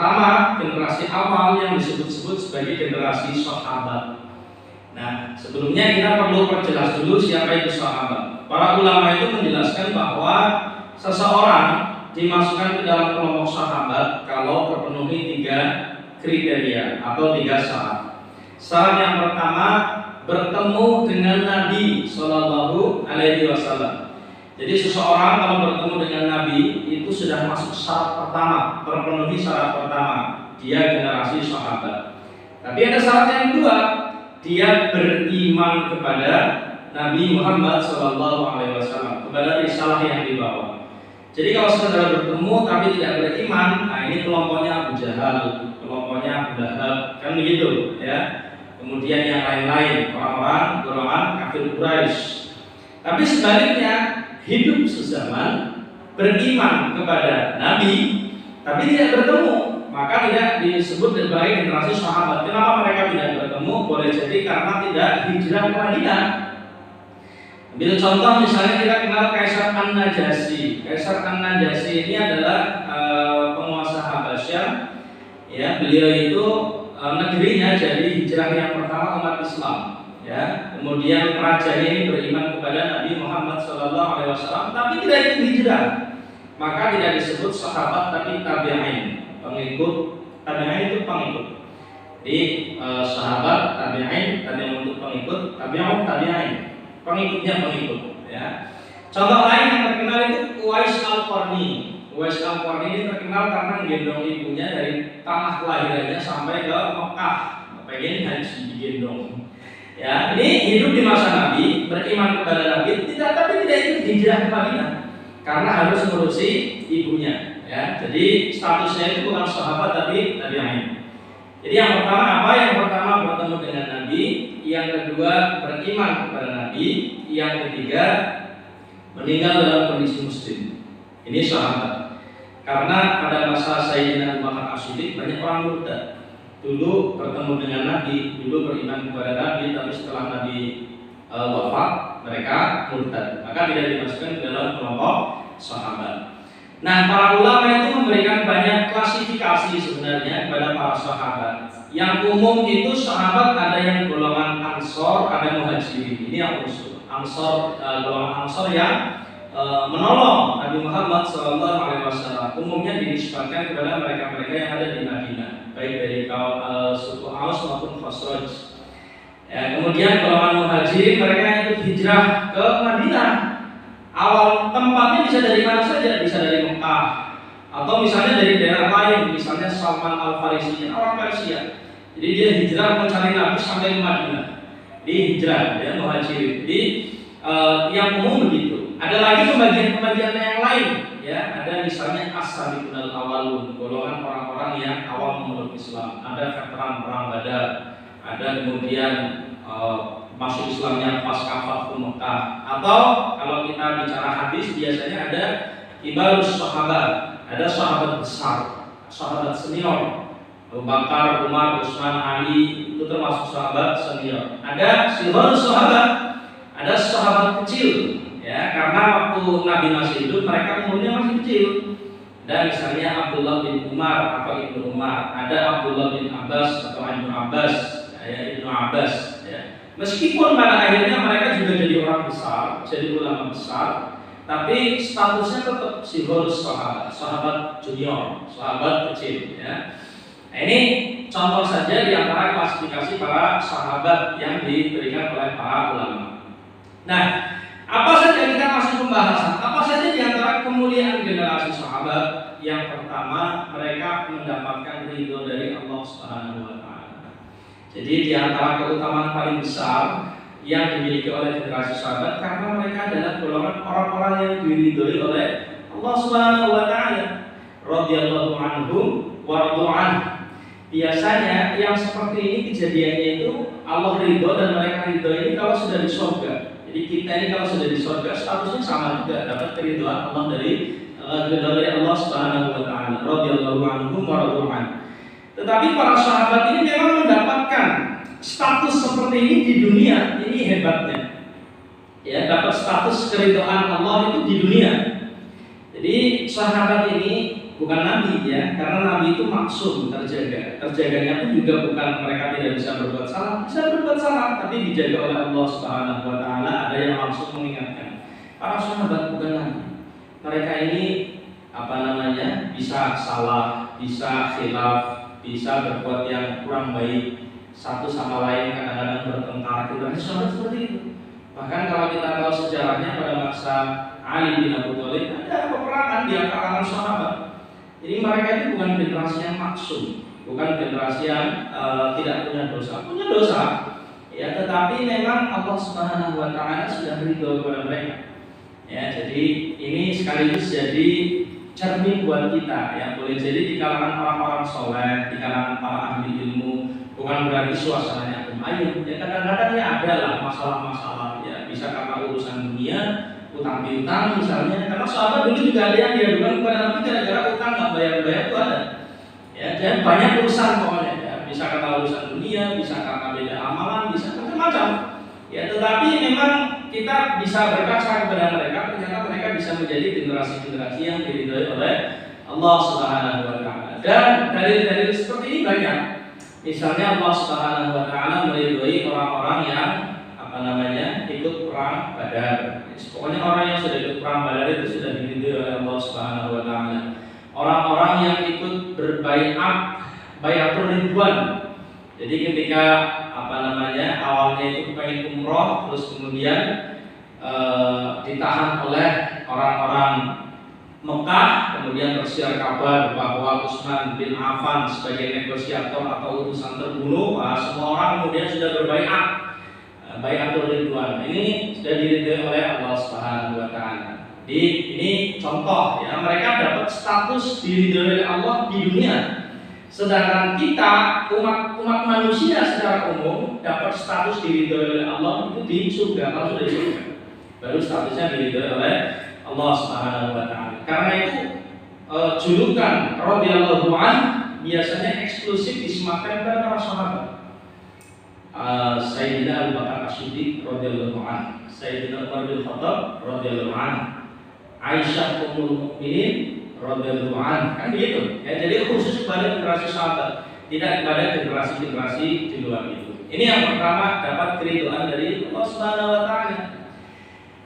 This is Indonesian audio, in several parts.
pertama, generasi awal yang disebut-sebut sebagai generasi sahabat. Nah, sebelumnya kita perlu perjelas dulu siapa itu sahabat. Para ulama itu menjelaskan bahwa seseorang dimasukkan ke dalam kelompok sahabat kalau terpenuhi 3 kriteria atau 3 syarat. Syarat yang pertama, bertemu dengan Nabi Shallallahu Alaihi Wasallam. Jadi seseorang kalau bertemu dengan Nabi itu sudah masuk syarat pertama, terpenuhi syarat pertama, dia generasi sahabat. Tapi ada syarat yang kedua, dia beriman kepada Nabi Muhammad SAW, kepada risalah yang dibawa. Jadi kalau saudara bertemu tapi tidak beriman, nah ini kelompoknya Abu Jahal, kelompoknya Abu Lahab, kan begitu ya. Kemudian yang lain-lain, orang-orang golongan kafir Quraisy. Tapi sebaliknya, hidup sezaman, beriman kepada Nabi, tapi tidak bertemu, maka tidak disebut sebagai generasi sahabat. Kenapa mereka tidak bertemu? Boleh jadi karena tidak hijrah ke Madinah. Ambil contoh misalnya kita kenal Kaisar An-Najasyi. Kaisar An-Najasyi ini adalah penguasa Habasyah. Ya, beliau itu negerinya jadi hijrah yang pertama umat Islam. Ya, kemudian rajanya ini beriman kepada Nabi Muhammad SAW, tapi tidak ikut hijrah, maka tidak disebut sahabat tapi tabi'in, pengikut. Tabi'in itu pengikut. Jadi sahabat tabi'in, tabi'in untuk pengikut, tabi'un tabi'in, pengikutnya pengikut. Ya. Contoh lain yang terkenal itu Uwais Al-Qarni. Uwais Al-Qarni ini terkenal karena menggendong ibunya dari tanah kelahirannya sampai ke Mekah, pengen haji digendong. Ya, ini hidup di masa Nabi, beriman kepada Nabi, tapi tidak ikut hijrah ke Madinah karena harus ngurusi ibunya. Ya, jadi statusnya itu bukan sahabat tapi tabi'in. Jadi yang pertama apa? Yang pertama bertemu dengan Nabi, yang kedua beriman kepada Nabi, yang ketiga meninggal dalam kondisi muslim. Ini sahabat. Karena pada masa Sayyidina Abu Bakar As-Siddiq banyak orang murtad. Dulu bertemu dengan Nabi, dulu beriman kepada Nabi, tapi setelah Nabi wafat, mereka murtad. Maka tidak dimasukkan ke dalam kelompok sahabat. Nah, para ulama itu memberikan banyak klasifikasi sebenarnya kepada para sahabat. Yang umum itu sahabat ada yang golongan Ansor, ada Muhajirin. Ini yang usul. Ansor, golongan Ansor yang menolong Nabi Muhammad SAW. Umumnya dinisbatkan kepada mereka-mereka yang ada di Madinah, baik dari kaum suku Aus maupun Khazraj. Ya, kemudian golongan Muhajirin, mereka yang ikut hijrah ke Madinah. Awal tempatnya bisa dari mana saja, bisa dari Mekah atau misalnya dari daerah lain, misalnya Salman Al-Farisi, orang Persia. Jadi dia hijrah mencari Nabi sampai ke Madinah. Dia hijrah, ya, Muhajirin. Jadi yang umum begitu. Ada lagi pembagian-pembagian yang lain, ya. Ada misalnya as-sabiqun al-awwalun, golongan orang-orang yang awal memeluk Islam. Ada veteran perang Badar, ada kemudian masuk Islamnya pasca Fathu Mekah. Atau kalau kita bicara hadis biasanya ada kibarus sahabat, ada sahabat besar, sahabat senior. Abu Bakar, Umar, Utsman, Ali itu termasuk sahabat senior. Ada sighar sahabat, ada sahabat kecil. Ya, karena waktu Nabi masih hidup mereka umurnya masih kecil. Dan misalnya Abdullah bin Umar atau Ibnu Umar, ada Abdullah bin Abbas atau Ibnu Abbas, ya, Ibnu Abbas. Ya. Meskipun pada akhirnya mereka juga jadi orang besar, jadi ulama besar, tapi statusnya tetap sighorus sahabat, sahabat junior, sahabat kecil. Ya. Nah, ini contoh saja di antara klasifikasi para sahabat yang diberikan oleh para ulama. Nah, apa saja kita masuk pembahasan? Apa saja di antara kemuliaan generasi sahabat? Yang pertama, mereka mendapatkan ridho dari Allah Subhanahu wa taala. Jadi di antara keutamaan paling besar yang dimiliki oleh generasi sahabat karena mereka adalah golongan orang-orang yang diridhoi oleh Allah Subhanahu wa taala. Radhiyallahu anhum wa radu anhu. Biasanya yang seperti ini kejadiannya itu Allah ridho dan mereka ridho ini kalau sudah di surga. Jadi kita ini kalau sudah di surga statusnya sama juga, dapat keridhaan Allah dari Allah Subhanahu wa taala. Radhiyallahu anhum wa radu anhu. Tetapi para sahabat ini memang mendapatkan status seperti ini di dunia. Ini hebatnya. Ya, dapat status keridhaan Allah itu di dunia. Jadi sahabat ini bukan nabi ya, karena nabi itu maksum, terjaga. Terjaganya pun juga bukan mereka tidak bisa berbuat salah, bisa berbuat salah, tapi dijaga oleh Allah Subhanahu wa taala. Ada yang langsung mengingatkan. Para sahabat bukan nabi. Mereka ini bisa salah, bisa khilaf, bisa berbuat yang kurang baik, satu sama lain kadang-kadang bertengkar. Itu sahabat seperti itu. Bahkan kalau kita tahu sejarahnya pada masa Ali bin Abi Thalib ada peperangan di kalangan sahabat. Jadi mereka itu bukan generasi yang maksum, bukan generasi yang tidak punya dosa, ya. Tetapi memang Allah Subhanahu Wa Taala sudah ridho kepada mereka. Ya, jadi ini sekaligus jadi cermin buat kita. Ya, boleh jadi di kalangan orang-orang soleh, di kalangan para ahli ilmu, bukan berarti suasananya ayem. Ya, kadang-kadang ya ada lah masalah-masalah. Ya, bisa karena urusan dunia, utang piutang misalnya. Karena sahabat dulu juga ada yang diadukan kepada Nabi gara-gara utang nggak bayar-bayar itu ada. Ya, dan banyak urusan pokoknya. Ya, bisa karena urusan dunia, bisa karena beda amalan, bisa macam-macam. Ya, tetapi memang kita bisa berkaca kepada mereka. Ternyata mereka bisa menjadi generasi-generasi yang diridhoi oleh Allah Subhanahu Wa Taala. Dan dalil-dalil seperti ini banyak. Misalnya Allah Subhanahu Wa Taala meridhoi orang-orang yang ikut perang Badar. Pokoknya orang yang sudah ikut perang Badar itu sudah diridhoi oleh Allah Subhanahu Wa Taala. Orang-orang yang ikut berbaiat, baiatul ridwan. Jadi ketika awalnya itu pengen umroh, terus kemudian ditahan oleh orang-orang Mekah, kemudian tersiar kabar bahwa Utsman bin Affan sebagai negosiator atau utusan terbunuh. Semua orang kemudian sudah berbaiat, baiatul ridwan. Ini sudah diridhoi oleh Allah Subhanahu Wa Taala. Jadi ini contoh ya, mereka dapat status diridhoi oleh Allah di dunia. Sedangkan kita umat manusia secara umum dapat status diridhoi oleh Allah itu di surga. Kalau sudah di surga, baru statusnya diridhoi oleh Allah Subhanahu Wa Taala. Karena itu julukan radhiyallahu an biasanya eksklusif disematkan kepada para sahabat. Sayyidina Abu Bakar As-Siddiq radhiyallahu an, Sayyidina Umar bin Khattab radhiyallahu an, Aisyah ummul mukminin radhiyallahu an, kan begitu. Ya, jadi khusus kepada generasi sahabat, tidak kepada generasi-generasi di luar itu. Ini yang pertama, dapat keridhaan dari Allah Subhanahu Wa Taala.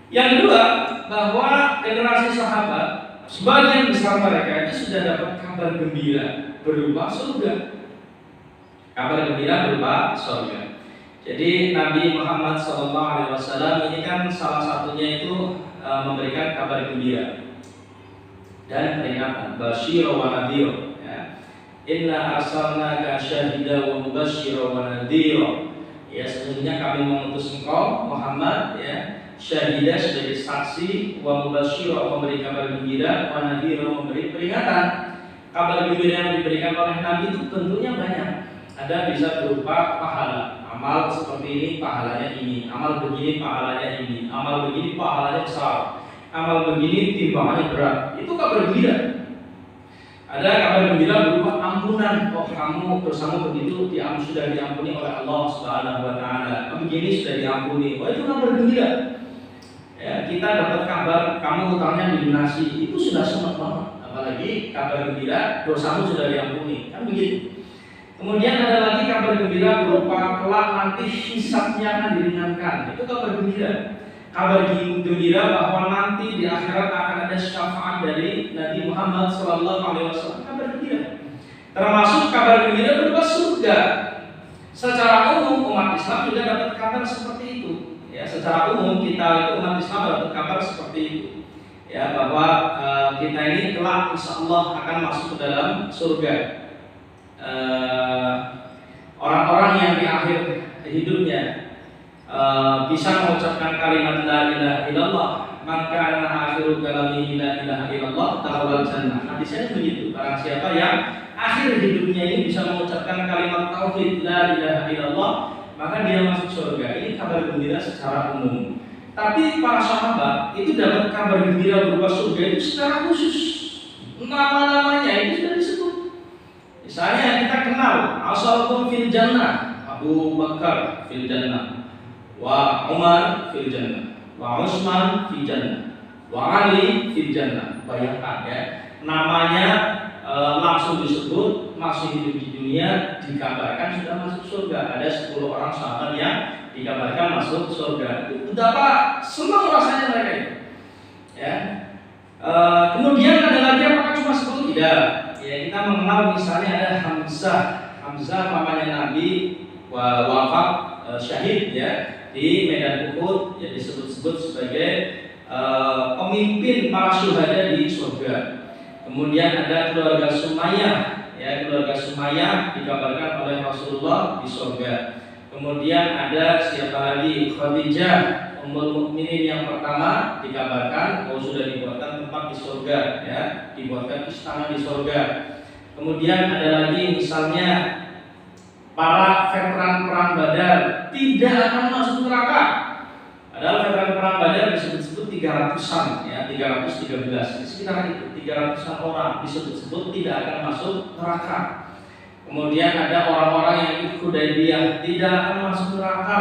Yang kedua, bahwa generasi sahabat sebagian besar mereka itu sudah dapat kabar gembira berupa surga. Kabar gembira berupa surga. Jadi Nabi Muhammad SAW ini kan salah satunya itu memberikan kabar gembira dan peringatan, basyira wa nadhira. Ya. Inna arsalnaka syahida wa mubasyira wa nadhira. Ya, sesungguhnya kami mengutus engkau Muhammad ya, syahidah sebagai saksi, wa mubasyira memberi kabar gembira, wa nadhira memberi peringatan. Kabar gembira yang diberikan oleh Nabi itu tentunya banyak. Ada bisa berupa pahala, amal seperti ini pahalanya ini, amal begini pahalanya ini, amal begini pahalanya besar, amal begini timbangannya berat. Itu kabar gembira. Ada kabar gembira berupa ampunan. Oh, kamu dosamu begitu sudah diampuni oleh Allah Subhanahu Wa Taala. Begini sudah diampuni. Oh, itu kabar gembira. Ya, kita dapat kabar kamu utangnya dilunasi, itu sudah senang banget. Apalagi kabar gembira dosamu sudah diampuni, kan begitu. Kemudian ada lagi kabar gembira berupa kelak nanti hisabnya akan diringankan, itu kabar gembira. Kabar gembira bahwa nanti di akhirat akan ada syafaat dari Nabi Muhammad SAW, kabar gembira. Termasuk kabar gembira berupa surga. Secara umum umat Islam juga dapat kabar seperti itu. Ya, secara umum kita itu umat Islam dapat kabar seperti itu. Ya, bahwa kita ini kelak insya Allah akan masuk ke dalam surga. Orang-orang yang di akhir hidupnya bisa mengucapkan kalimat la ilaha illallah, maka akhiru kalamihi la ilaha illallah dakhala jannah. Hadisnya begitu. Barang siapa yang akhir hidupnya ini bisa mengucapkan kalimat tauhid la ilaha illallah, maka dia masuk surga. Ini kabar gembira secara umum. Tapi para sahabat itu dapat kabar gembira berupa surga itu secara khusus. Nama-namanya itu sudah disebut. Misalnya kita kenal asalkum fil jannah, Abu Bakar fil jannah, wa Umar fil jannah, wa Utsman fil jannah, wa Ali fil jannah. Bayangkan ya, namanya langsung disebut masih hidup di dunia dikabarkan sudah masuk surga. Ada 10 orang sahabat yang dikabarkan masuk surga. Betapa senang rasanya mereka itu. Ya. Kemudian ada lagi apakah cuma 10? Tidak. Ya, kita mengenal misalnya ada Hamzah pamannya Nabi wafat syahid ya di medan Uhud, ya disebut-sebut sebagai pemimpin para syuhada di surga. Kemudian ada keluarga Sumayyah, ya keluarga Sumayyah dikabarkan oleh Rasulullah di surga. Kemudian ada siapa lagi? Khadijah, Ummul Mukminin yang pertama dikabarkan sudah dibuatkan tempat di surga, ya dibuatkan istana di surga. Kemudian ada lagi misalnya para veteran perang Badar tidak akan masuk neraka. Padahal veteran perang Badar disebut-sebut 300-an, ya 313, sekitar itu 300-an orang disebut-sebut tidak akan masuk neraka. Kemudian ada orang-orang yang ikut Hudaybiyah tidak akan masuk neraka,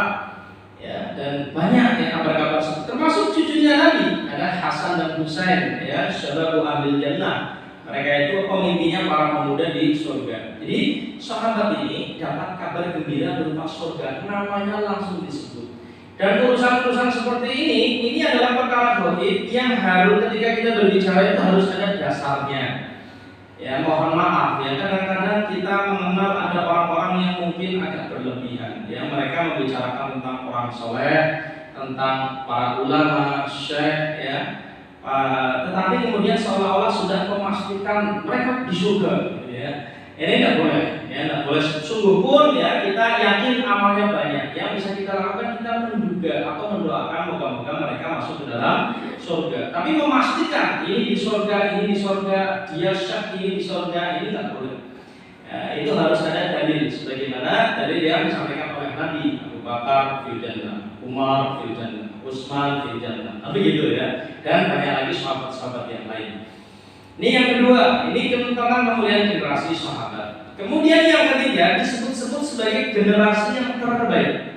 ya dan banyak yang kabar-kabar termasuk cucunya Nabi ada Hasan dan Husain, ya syababu ahli jannah. Mereka itu pemimpinnya para pemuda di surga. Jadi sahabat ini dapat kabar gembira berupa surga, namanya langsung disebut. Dan urusan-urusan seperti ini adalah perkara gaib yang harus ketika kita berbicara itu harus ada dasarnya. Ya mohon maaf ya, kadang-kadang kita mengenal ada orang-orang yang mungkin agak berlebihan. Ya mereka membicarakan tentang orang soleh, tentang para ulama, syekh, ya. Tetapi kemudian seolah-olah sudah memastikan mereka di surga, gitu ya. Ini tidak boleh, ya tidak boleh. Sungguh pun ya kita yakin amalnya banyak. Yang bisa kita lakukan kita menduga atau mendoakan moga-moga mereka masuk ke dalam surga. Tapi memastikan ini di surga, dia syekh ini di surga, ini tidak boleh. Ya, itu harus ada dalil, sebagaimana dalil yang disampaikan oleh Nabi Abu Bakar fil jannah, Umar fil jannah, Utsman fil jannah. Tapi gitu ya. Dan banyak lagi sahabat-sahabat yang lain. Ini yang kedua, ini tentang kemuliaan generasi sahabat. Kemudian yang ketiga disebut-sebut sebagai generasi yang terbaik.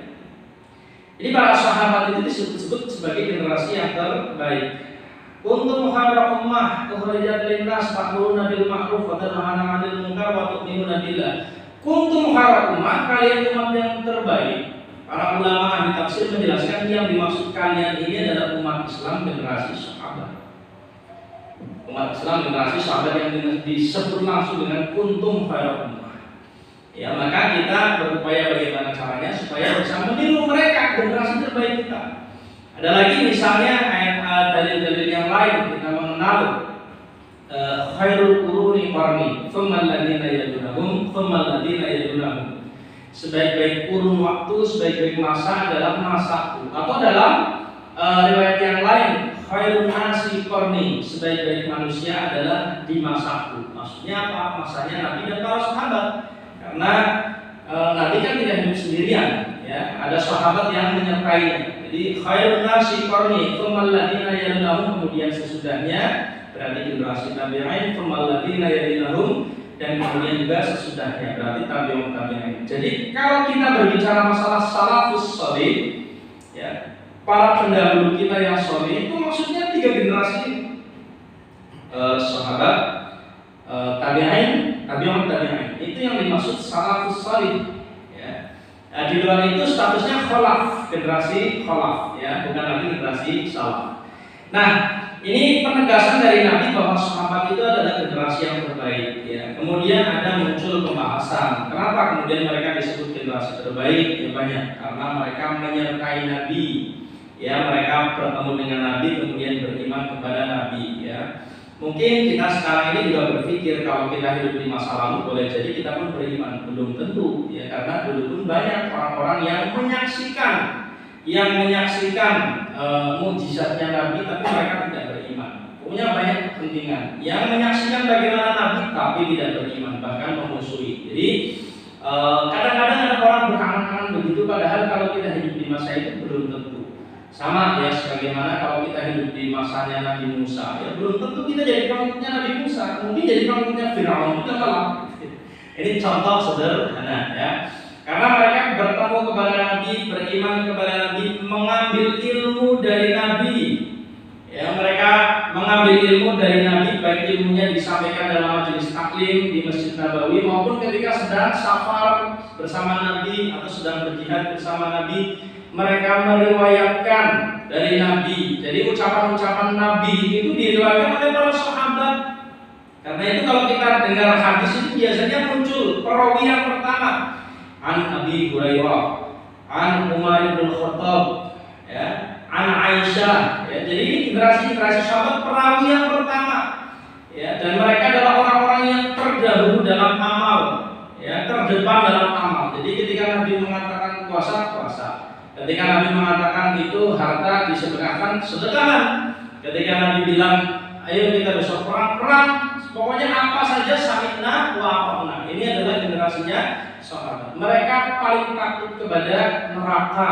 Jadi para sahabat itu disebut-sebut sebagai generasi yang terbaik. Kuntum khairu ummah ukhrijat lin-nas ta'muruna bil ma'ruf wa tanhauna 'anil munkar wa tu'minuna billah. Kuntum khairu ummah, kalian umat yang terbaik. Para ulama ahli tafsir menjelaskan yang dimaksud kalian ini adalah umat Islam generasi sahabat. Umat Islam generasi sahabat yang disebut langsung dengan kuntum khairu ummah. Ya, maka kita berupaya bagaimana caranya supaya bisa meniru mereka, generasi terbaik kita. Ada lagi misalnya ayat dalil-dalil yang lain kita mengenal khairul quruni qarni, tsumma alladziina yalunahum, tsumma alladziina yalunahum. Sebaik-baik kurun waktu, sebaik-baik masa adalah masaku. Atau dalam riwayat yang lain, khairun nasi qarni, sebaik-baik manusia adalah di masaku. Maksudnya apa? Masanya Nabi dan para sahabat. Karena Nabi kan tidak hidup sendirian, ya. Ada sahabat yang menyertainya. Jadi khairun nasi qarni, tsumma alladziina yalunahum, kemudian sesudahnya berarti generasi tabi'in, tsumma alladziina yalunahum, dan kemudian juga sesudahnya berarti tabi'in. Jadi kalau kita berbicara masalah salafus shalih, ya, para pendahulu kita yang shalih itu maksudnya 3 generasi sahabat, tabi'in. Itu yang dimaksud salafus shalih. Ya. Nah, di luar itu statusnya khalaf, generasi khalaf, ya, bukan lagi generasi salaf. Nah, ini penegasan dari Nabi bahwa sahabat itu adalah generasi yang terbaik. Ya. Kemudian ada muncul pembahasan, kenapa kemudian mereka disebut generasi terbaik? Ya banyak, karena mereka menyertai Nabi. Ya, mereka bertemu dengan Nabi kemudian beriman kepada Nabi. Ya. Mungkin kita sekarang ini juga berpikir kalau kita hidup di masa lalu boleh jadi kita pun beriman, belum tentu. Ya, karena dulu pun banyak orang-orang yang menyaksikan mukjizatnya Nabi tapi mereka tidak beriman. Punya banyak kepentingan yang menyaksikan bagaimana Nabi tapi tidak beriman, bahkan memusuhi. Jadi kadang-kadang ada orang berangan-angan begitu, padahal kalau kita hidup di masa itu belum tentu. Sama ya sebagaimana kalau kita hidup di masanya Nabi Musa, ya belum tentu kita jadi pengikutnya Nabi Musa, mungkin jadi pengikutnya Firaun juga malah. Ini contoh sederhana ya. Karena mereka bertemu kepada Nabi, beriman kepada Nabi, mengambil ilmu dari Nabi. Ya, mereka mengambil ilmu dari Nabi, baik ilmunya disampaikan dalam majelis taklim di Masjid Nabawi maupun ketika sedang safar bersama Nabi atau sedang berjihad bersama Nabi, mereka meriwayatkan dari Nabi. Jadi ucapan-ucapan Nabi itu diriwayatkan oleh para sahabat. Karena itu kalau kita dengar hadis itu biasanya muncul perawi yang pertama, an Abi Hurairah, an Umar bin Khattab, ya, an Aisyah. Ya, jadi ini generasi sahabat perawi yang pertama. Ya, dan mereka adalah orang-orang yang terdahulu dalam amal, ya, terdepan dalam amal. Jadi ketika Nabi mengatakan puasa, puasa. Ketika Nabi mengatakan itu harta disedekahkan, sedekahkan. Ketika Nabi bilang ayo kita besok perang, perang. Pokoknya apa saja sami'na wa ata'na. Ini adalah generasinya sahabat. Mereka paling takut kepada neraka.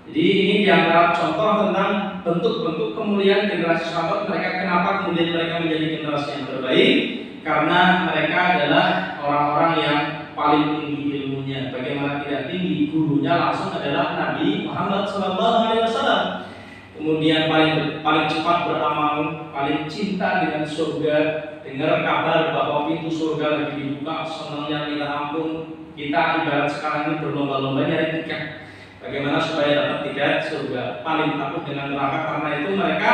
Jadi ini diantara contoh tentang bentuk-bentuk kemuliaan generasi sahabat. Mereka kenapa kemudian mereka menjadi generasi yang terbaik? Karena mereka adalah orang-orang yang paling tinggi ilmunya. Bagaimana tidak tinggi? Gurunya langsung adalah Nabi Muhammad SAW. Kemudian paling cepat beramal, paling cinta dengan surga. Dengar kabar bahwa pintu surga lagi dibuka, senangnya minta ampun. Kita ibarat sekarang ini berlomba-lomba nyari tiket. Bagaimana supaya dapat tiket surga? Paling takut dengan neraka, karena itu mereka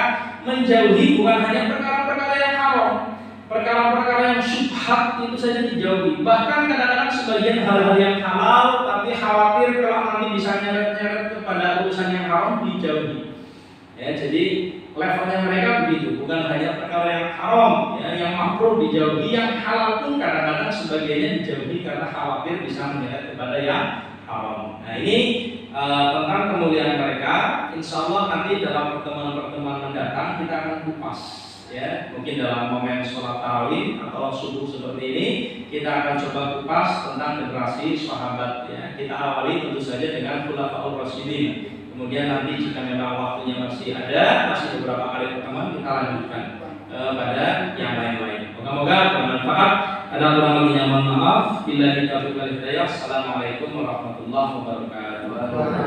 menjauhi bukan hanya perkara-perkara yang haram, perkara-perkara yang syubhat itu saja dijauhi. Bahkan kadang-kadang sebagian hal-hal yang halal, tapi khawatir kalau nanti bisa nyeret-nyeret kepada urusan yang haram, dijauhi. Ya, jadi levelnya mereka begitu, bukan hanya perkara yang haram, ya, yang makruh dijauhi, yang halal pun kadang-kadang sebagiannya dijauhi karena khawatir bisa menyeret kepada yang haram. Nah ini tentang kemuliaan mereka. Insya Allah nanti dalam pertemuan-pertemuan mendatang kita akan kupas, ya, mungkin dalam momen sholat tarawih atau subuh seperti ini kita akan coba kupas tentang generasi sahabat. Ya, kita awali tentu saja dengan khulafaur rasyidin. Kemudian nanti jika memang waktunya masih ada, masih beberapa kali pertemuan, kita lanjutkan pada yang lain-lain. Moga-moga bermanfaat. Ada kurang lebihnya mohon maaf. Billahi taufiq wal hidayah. Assalamualaikum warahmatullahi wabarakatuh.